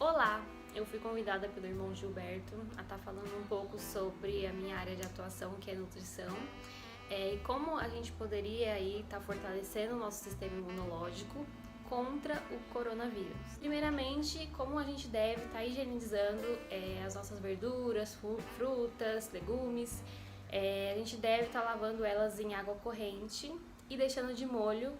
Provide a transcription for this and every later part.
Olá, eu fui convidada pelo irmão Gilberto a estar falando um pouco sobre a minha área de atuação, que é nutrição, e como a gente poderia aí estar fortalecendo o nosso sistema imunológico contra o coronavírus. Primeiramente, como a gente deve estar higienizando as nossas verduras, frutas, legumes. A gente deve estar lavando elas em água corrente e deixando de molho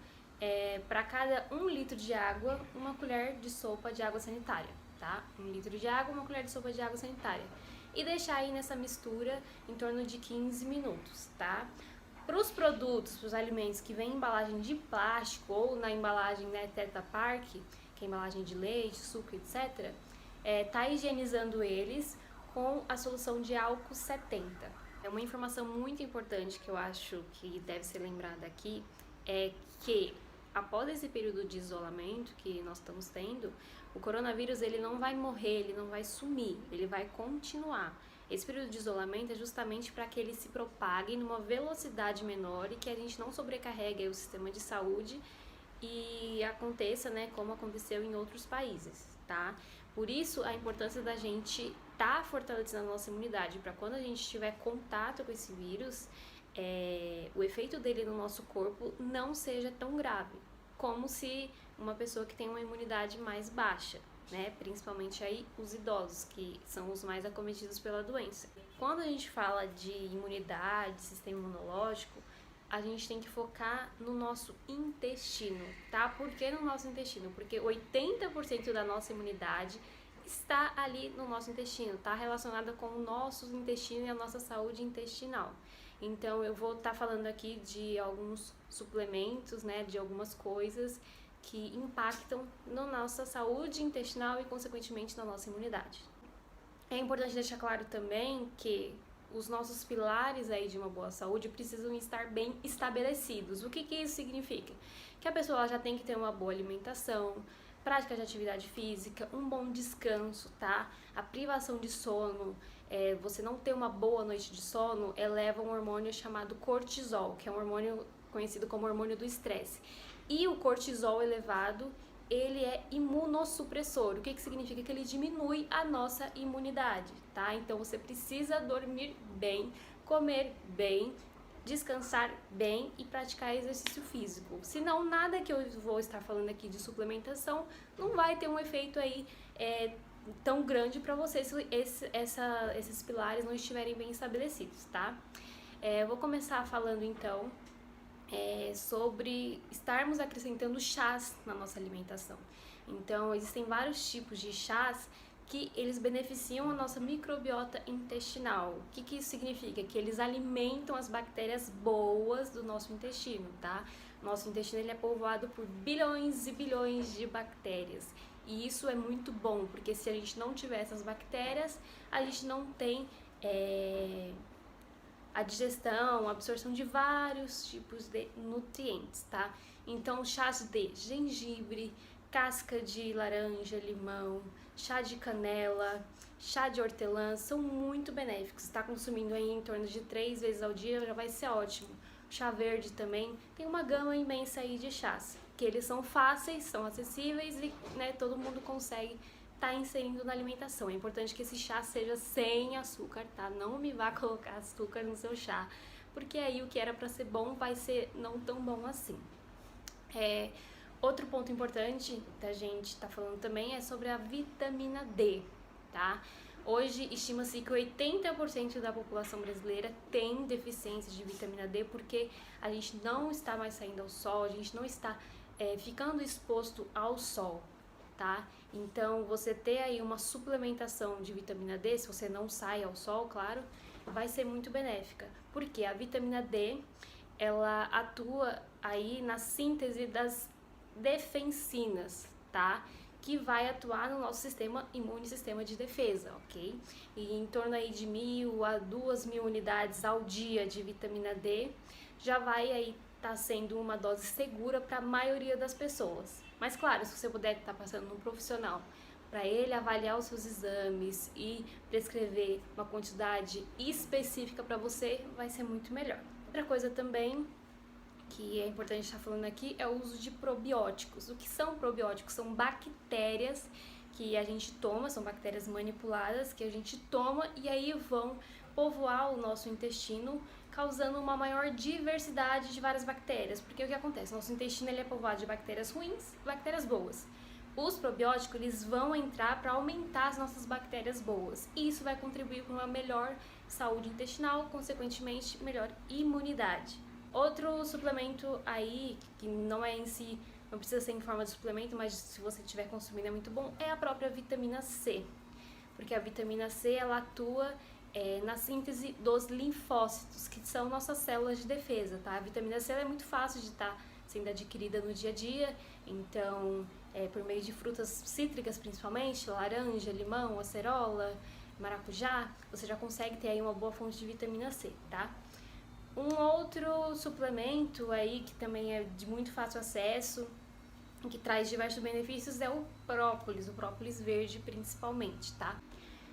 para cada 1 litro de água, 1 colher de sopa de água sanitária, tá? 1 litro de água, 1 colher de sopa de água sanitária. E deixar aí nessa mistura em torno de 15 minutos, tá? Para os produtos, para os alimentos que vêm em embalagem de plástico ou na embalagem, né, Tetra Pak, que é embalagem de leite, suco, etc., tá higienizando eles com a solução de álcool 70. É uma informação muito importante que eu acho que deve ser lembrada aqui, é que após esse período de isolamento que nós estamos tendo, o coronavírus ele não vai morrer, ele não vai sumir, ele vai continuar. Esse período de isolamento é justamente para que ele se propague numa velocidade menor e que a gente não sobrecarregue o sistema de saúde e aconteça, né, como aconteceu em outros países, tá? Por isso, a importância da gente fortalecendo a nossa imunidade, para quando a gente tiver contato com esse vírus, o efeito dele no nosso corpo não seja tão grave, como se uma pessoa que tem uma imunidade mais baixa, né? Principalmente aí os idosos, que são os mais acometidos pela doença. Quando a gente fala de imunidade, sistema imunológico, a gente tem que focar no nosso intestino, tá? Por que no nosso intestino? Porque 80% da nossa imunidade está ali no nosso intestino, tá relacionada com o nosso intestino e a nossa saúde intestinal. Então eu vou estar falando aqui de alguns suplementos, né, de algumas coisas que impactam na nossa saúde intestinal e consequentemente na nossa imunidade. É importante deixar claro também que os nossos pilares aí de uma boa saúde precisam estar bem estabelecidos. O que isso significa? Que a pessoa já tem que ter uma boa alimentação, prática de atividade física, um bom descanso, tá? A privação de sono, você não ter uma boa noite de sono, eleva um hormônio chamado cortisol, que é um hormônio conhecido como hormônio do estresse. E o cortisol elevado, ele é imunossupressor. O que significa? Que ele diminui a nossa imunidade, tá? Então você precisa dormir bem, comer bem, descansar bem e praticar exercício físico. Senão, nada que eu vou estar falando aqui de suplementação não vai ter um efeito aí tão grande para você se esses pilares não estiverem bem estabelecidos, tá? Vou começar falando então sobre estarmos acrescentando chás na nossa alimentação. Então, existem vários tipos de chás que eles beneficiam a nossa microbiota intestinal. O que isso significa? Que eles alimentam as bactérias boas do nosso intestino, tá? Nosso intestino ele é povoado por bilhões e bilhões de bactérias. E isso é muito bom, porque se a gente não tiver essas bactérias, a gente não tem a digestão, a absorção de vários tipos de nutrientes, tá? Então, chás de gengibre, casca de laranja, limão, chá de canela, chá de hortelã são muito benéficos. Está consumindo aí em torno de 3 vezes ao dia já vai ser ótimo. Chá verde também, tem uma gama imensa aí de chás, que eles são fáceis, são acessíveis e, né, todo mundo consegue inserindo na alimentação. É importante que esse chá seja sem açúcar, tá? Não me vá colocar açúcar no seu chá, porque aí o que era para ser bom vai ser não tão bom assim. Outro ponto importante da gente estar falando também é sobre a vitamina D, tá? Hoje estima-se que 80% da população brasileira tem deficiência de vitamina D porque a gente não está mais saindo ao sol, a gente não está ficando exposto ao sol, tá? Então, você ter aí uma suplementação de vitamina D, se você não sai ao sol, claro, vai ser muito benéfica. Porque a vitamina D, ela atua aí na síntese das defensinas, tá? Que vai atuar no nosso sistema imune, sistema de defesa, ok? E em torno aí de 1.000 a 2.000 unidades ao dia de vitamina D já vai aí tá sendo uma dose segura para a maioria das pessoas. Mas claro, se você puder estar passando num profissional para ele avaliar os seus exames e prescrever uma quantidade específica para você, vai ser muito melhor. Outra coisa também que é importante estar falando aqui é o uso de probióticos. O que são probióticos? São bactérias que a gente toma, são bactérias manipuladas que a gente toma e aí vão povoar o nosso intestino, causando uma maior diversidade de várias bactérias. Porque o que acontece? Nosso intestino ele é povoado de bactérias ruins e bactérias boas. Os probióticos eles vão entrar para aumentar as nossas bactérias boas. E isso vai contribuir para uma melhor saúde intestinal, consequentemente, melhor imunidade. Outro suplemento aí, que não é em si, não precisa ser em forma de suplemento, mas se você estiver consumindo é muito bom, é a própria vitamina C. Porque a vitamina C, ela atua na síntese dos linfócitos, que são nossas células de defesa, tá? A vitamina C é muito fácil de estar sendo adquirida no dia a dia, então, por meio de frutas cítricas principalmente, laranja, limão, acerola, maracujá, você já consegue ter aí uma boa fonte de vitamina C, tá? Um outro suplemento aí que também é de muito fácil acesso, que traz diversos benefícios, é o própolis verde principalmente, tá?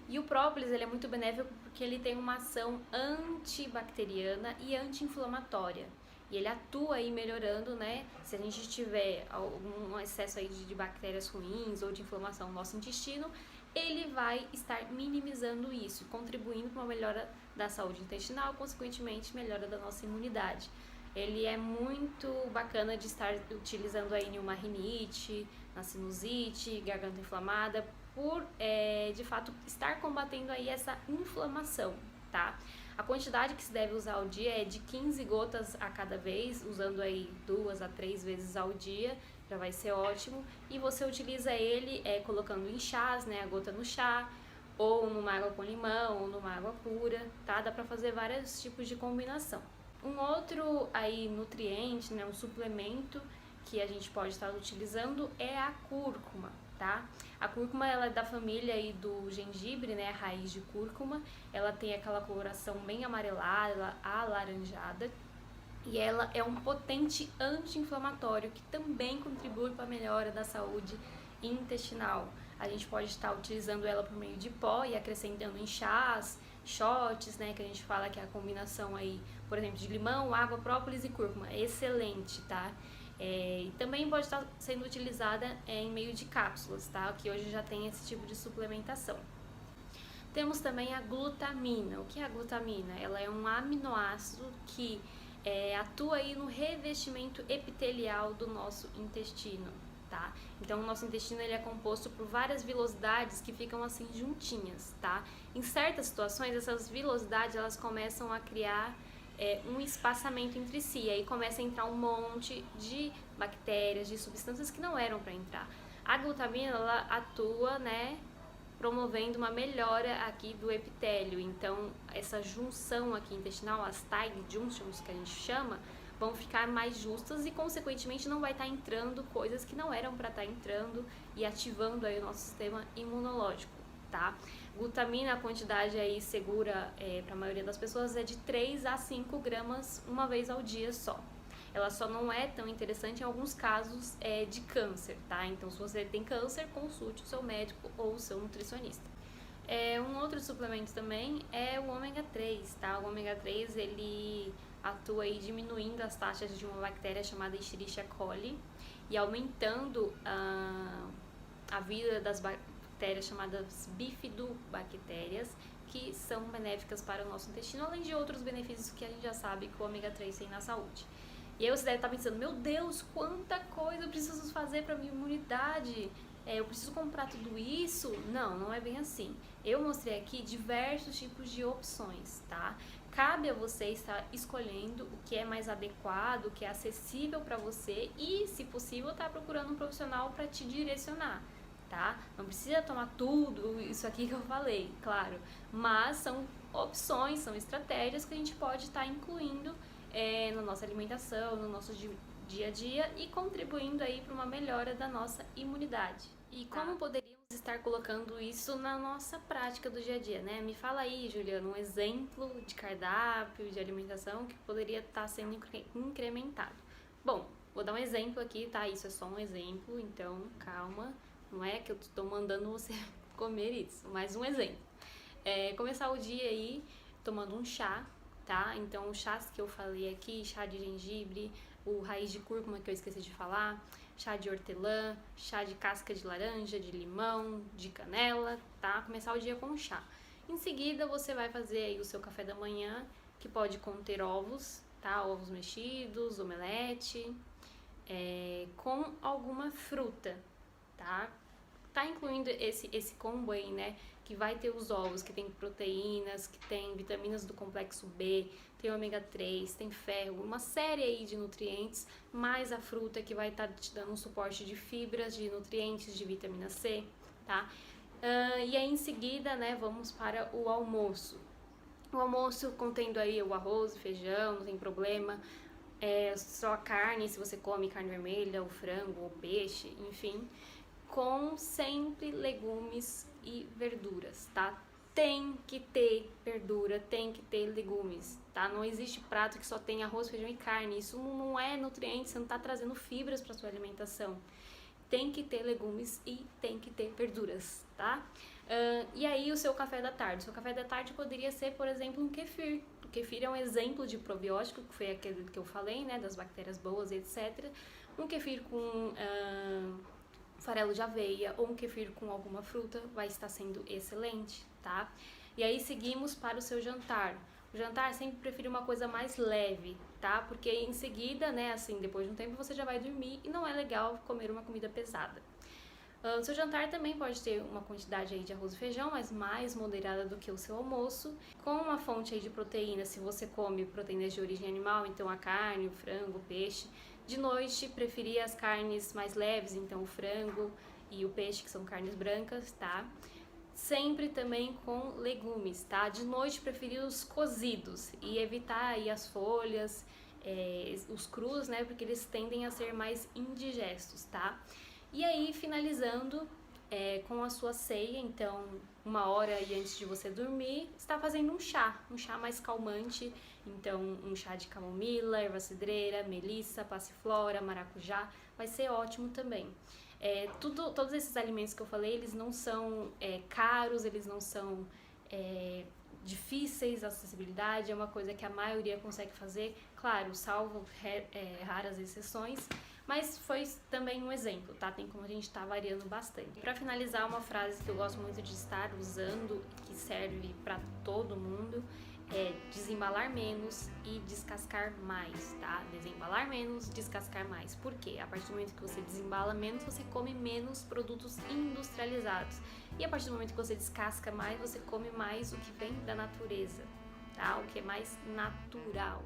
E o própolis ele é muito benéfico porque ele tem uma ação antibacteriana e anti-inflamatória. E ele atua aí melhorando, né? Se a gente tiver algum excesso aí de bactérias ruins ou de inflamação no nosso intestino, ele vai estar minimizando isso, contribuindo para uma melhora da saúde intestinal, consequentemente melhora da nossa imunidade. Ele é muito bacana de estar utilizando aí em uma rinite, na sinusite, garganta inflamada, por de fato estar combatendo aí essa inflamação, tá? A quantidade que se deve usar ao dia é de 15 gotas a cada vez, usando aí 2 a 3 vezes ao dia, já vai ser ótimo. E você utiliza ele colocando em chás, né, a gota no chá, ou numa água com limão, ou numa água pura, tá? Dá pra fazer vários tipos de combinação. Um outro aí nutriente, né, um suplemento que a gente pode estar utilizando é a cúrcuma, tá? A cúrcuma ela é da família aí do gengibre, né, a raiz de cúrcuma. Ela tem aquela coloração bem amarelada, alaranjada, e ela é um potente anti-inflamatório que também contribui para a melhora da saúde intestinal. A gente pode estar utilizando ela por meio de pó e acrescentando em chás, shots, né, que a gente fala que é a combinação aí, por exemplo, de limão, água, própolis e cúrcuma. É excelente, tá? E também pode estar sendo utilizada em meio de cápsulas, tá? Que hoje já tem esse tipo de suplementação. Temos também a glutamina. O que é a glutamina? Ela é um aminoácido que atua aí no revestimento epitelial do nosso intestino, tá? Então o nosso intestino ele é composto por várias vilosidades que ficam assim juntinhas, tá? Em certas situações essas vilosidades elas começam a criar um espaçamento entre si, aí começa a entrar um monte de bactérias, de substâncias que não eram para entrar. A glutamina ela atua, né, promovendo uma melhora aqui do epitélio, então essa junção aqui intestinal, as tight junctions que a gente chama, vão ficar mais justas e consequentemente não vai estar entrando coisas que não eram para estar entrando e ativando aí o nosso sistema imunológico, tá? Glutamina, a quantidade aí segura para a maioria das pessoas é de 3 a 5 gramas uma vez ao dia só. Ela só não é tão interessante em alguns casos de câncer, tá? Então, se você tem câncer, consulte o seu médico ou o seu nutricionista. Um outro suplemento também é o ômega 3, tá? O ômega 3, ele atua aí diminuindo as taxas de uma bactéria chamada Escherichia coli e aumentando a vida das bactérias chamadas bifidobactérias, que são benéficas para o nosso intestino, além de outros benefícios que a gente já sabe que o ômega 3 tem na saúde. E aí você deve estar pensando, meu Deus, quanta coisa eu preciso fazer para minha imunidade, eu preciso comprar tudo isso? Não, não é bem assim. Eu mostrei aqui diversos tipos de opções, tá? Cabe a você estar escolhendo o que é mais adequado, o que é acessível para você e, se possível, estar procurando um profissional para te direcionar, tá? Não precisa tomar tudo isso aqui que eu falei, claro, mas são opções, são estratégias que a gente pode estar incluindo na nossa alimentação, no nosso dia a dia e contribuindo aí para uma melhora da nossa imunidade. E como poderíamos estar colocando isso na nossa prática do dia a dia, né? Me fala aí, Juliana, um exemplo de cardápio, de alimentação que poderia estar sendo incrementado. Bom, vou dar um exemplo aqui, tá? Isso é só um exemplo, então calma, não é que eu estou mandando você comer isso, mas um exemplo. Começar o dia aí tomando um chá tá? Então, os chás que eu falei aqui, chá de gengibre, o raiz de cúrcuma que eu esqueci de falar, chá de hortelã, chá de casca de laranja, de limão, de canela, tá? Começar o dia com chá. Em seguida, você vai fazer aí o seu café da manhã, que pode conter ovos, tá? Ovos mexidos, omelete, com alguma fruta, tá? Tá incluindo esse combo aí, né? Que vai ter os ovos, que tem proteínas, que tem vitaminas do complexo B, tem ômega 3, tem ferro, uma série aí de nutrientes, mais a fruta que vai estar te dando um suporte de fibras, de nutrientes, de vitamina C, tá? E aí em seguida, né, vamos para o almoço. O almoço contendo aí o arroz, o feijão, não tem problema. Só a carne, se você come carne vermelha, o frango, o peixe, enfim, com sempre legumes e verduras, tá? Tem que ter verdura, tem que ter legumes, tá? Não existe prato que só tem arroz, feijão e carne. Isso não é nutriente, você não tá trazendo fibras para sua alimentação. Tem que ter legumes e tem que ter verduras, tá? E aí o seu café da tarde? O seu café da tarde poderia ser, por exemplo, um kefir. O kefir é um exemplo de probiótico, que foi aquele que eu falei, né? Das bactérias boas, etc. Um kefir com farelo de aveia ou um kefir com alguma fruta vai estar sendo excelente, tá? E aí seguimos para o seu jantar. O jantar sempre prefiro uma coisa mais leve, tá? Porque em seguida, né, assim, depois de um tempo você já vai dormir e não é legal comer uma comida pesada. O seu jantar também pode ter uma quantidade aí de arroz e feijão, mas mais moderada do que o seu almoço, com uma fonte aí de proteína, se você come proteínas de origem animal, então a carne, o frango, o peixe. De noite, preferia as carnes mais leves, então o frango e o peixe, que são carnes brancas, tá? Sempre também com legumes, tá? De noite, preferia os cozidos e evitar aí as folhas, os crus, né? Porque eles tendem a ser mais indigestos, tá? E aí, finalizando com a sua ceia, então, 1 hora aí antes de você dormir, está fazendo um chá mais calmante. Então, um chá de camomila, erva cidreira, melissa, passiflora, maracujá, vai ser ótimo também. Todos esses alimentos que eu falei, eles não são caros, eles não são difíceis, a acessibilidade é uma coisa que a maioria consegue fazer, claro, salvo raras exceções, mas foi também um exemplo, tá? Tem como a gente tá variando bastante. Para finalizar, uma frase que eu gosto muito de estar usando, que serve para todo mundo, é desembalar menos e descascar mais, tá? Desembalar menos, descascar mais. Por quê? A partir do momento que você desembala menos, você come menos produtos industrializados. E a partir do momento que você descasca mais, você come mais o que vem da natureza, tá? O que é mais natural.